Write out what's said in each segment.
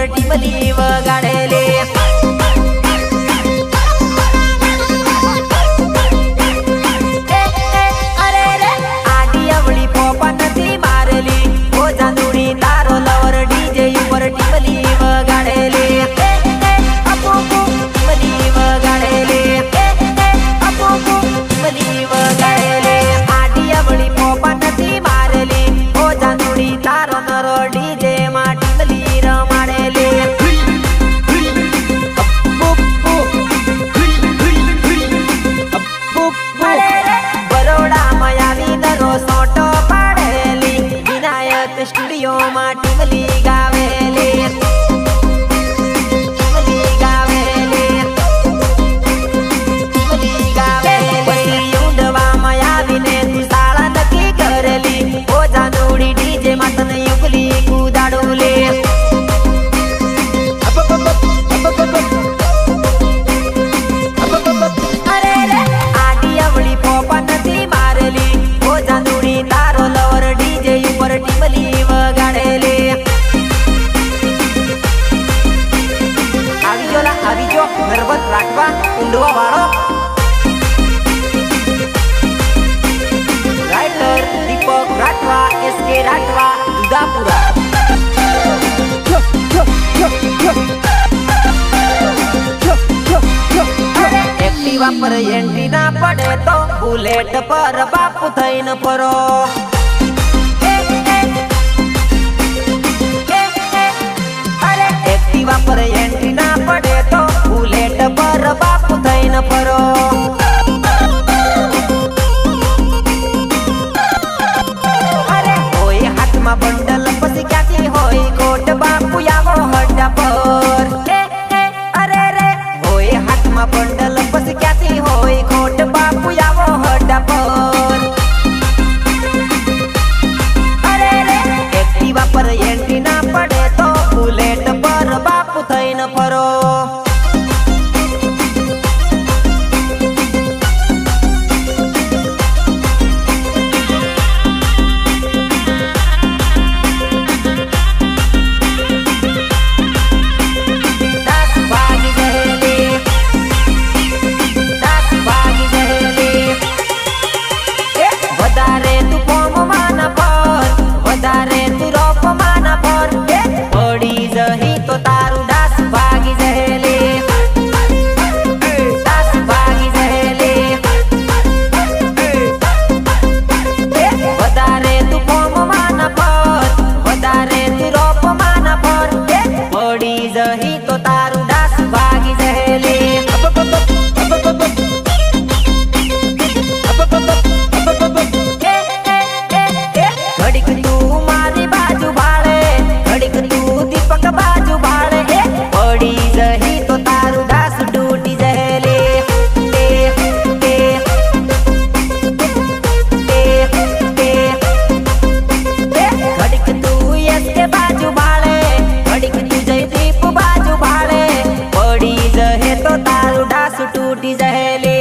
ટીમલી વગાડેલે studio માં ટીમલી ગાવેલી ઊંડવામાં આવીને તું શાળા નક્કી કરેલી ઓ જાનુડી ડીજે માં તને યુગલી કુદાડું લે અરે રે આડી અવળી પોપા નથી મારેલી ઓ જાનુડી તારો લવર ડીજે ઉપર ટીમલી આવીજો નર્વસ રાખવા ઊંડવા વાળો રાઇટર દીપક રાઠવા એસકે રાઠવા દુદાપુરા એક્ટિવા પર એન્ટ્રી ના પડે તો બુલેટ પર બાપુ થઈને ફરો એક્ટિવા પર એન્ટ્રી ના પડે તો બુલેટ પર બાપુ થઈને ફરો અરે હોય હાથમાં બંડલ પછી ક્યાંથી હોય કોટ બાપુ આવો હડ્ડા પર અરે રે હોય હાથમાં બંડલ પછી ક્યાંથી હોય કોટ બાપુ આવો હડ્ડા પર અરે રે એક્ટિવા પર એન્ટ્રી ના પડે તો બુલેટ પર બાપુ થઈને ફરો વધારે તું કોમ માના પર વધારે તું રોપ માના પર પડી જહી તો તારું ડાસ ભાગી જહેલે ડાસ ભાગી જહેલે વધારે તું કોમ માના પર વધારે તું રોપ માના પર પડી જહી તો તારું ડાસ ભાગી જહેલે ઘડીક તું મારી બાજુ ભાળે ઘડીક તું દીપક બાજુ ભાળે પડી જહી તો તારું ડાસ તૂટી જહેલે ઘડીક તું એસકે બાજુ ભાળે ઘડીક તું જયદીપ બાજુ ભાળે પડી જહે તો તારું ડાસ તૂટી જહેલે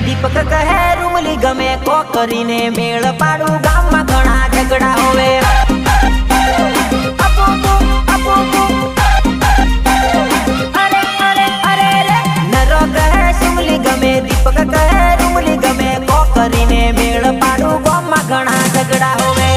દીપક કહે રૂમલી ગમે કો કરીને મેળ પાડું ગામમાં ઘણા ઝઘડા હોવે અરે અરે અરે રે નરો કહે સુમલી ગમે દીપક કહે રૂમલી ગમે કો કરીને મેળ પાડું ગામમાં ઘણા ઝઘડા હોવે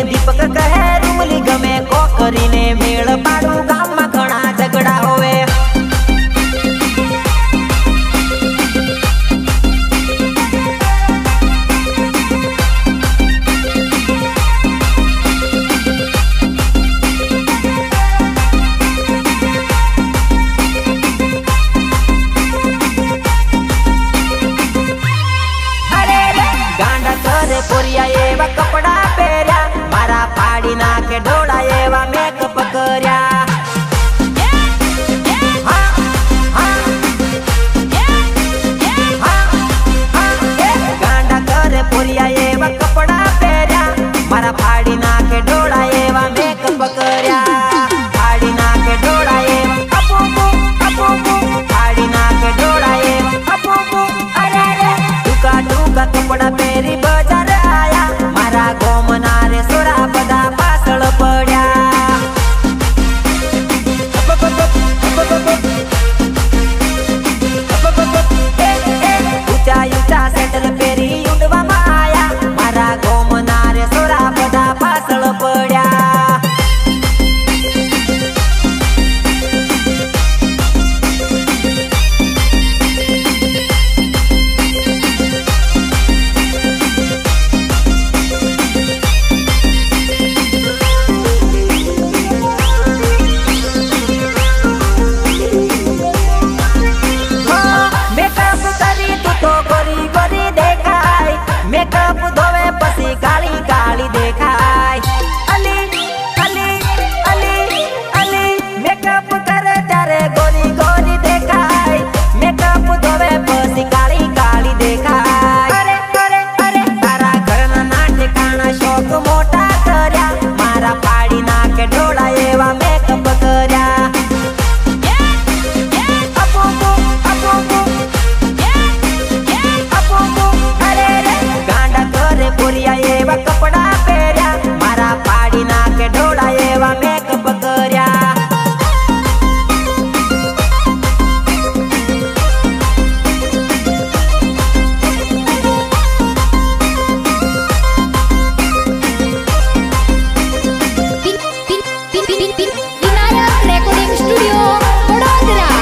દીપક કહે રૂમલી ગમે કો કરીને મેળ પાડું ગામમાં ઘણા ઝઘડા હોવે ગાંડા કરે પોરિયા એવા કપડા પહેર્યા મારા પાડી નાખે ઢોળા એવા મેકઅપ કર્યા ગાંડા કરે પોરિયા એવા કપડા પહેર્યા મારા પાડી નાખે ઢોળા એવા મેકઅપ કર્યા પાડી નાખે ઢોળા એવા પાડી નાખે ઢોળા એવા ટૂંકા ટૂંકા કપડા પહેરી બજાર આયા મારા ગોમના રે સોરા બધા પાછળ પડ્યા ઊંચા ઊંચા સેન્ડલ પહેરી ઉડવામાં આયા મારા ગોમના રે સોરા બધા પાછળ પડ્યા મેકઅપ ધોવે પછી કાળી કાળી દેખાય અલી અલી અલી અલી મેકઅપ કરે ત્યારે ગોરી ગોરી દેખાય મેકઅપ ધોવે પછી કાળી કાળી દેખાય અરે અરે અરે તારા ઘરના ના ઠેકાણા શોખ મોટા કર્યા મારા પાડી નાખે ઢોળા એવા મેકઅપ કર્યા પોરિયા એવા કપડા પહેર્યા મારા પાડી નાખે ઢોળા એવા મેકઅપ કર્યા રેકોર્ડિંગ સ્ટુડિયો વડોદરા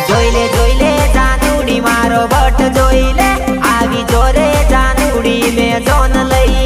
જોઈ લે જાનુડી મારો બટ જોઈ લે આવી જોરે જાનુડી મેં જોન લઈ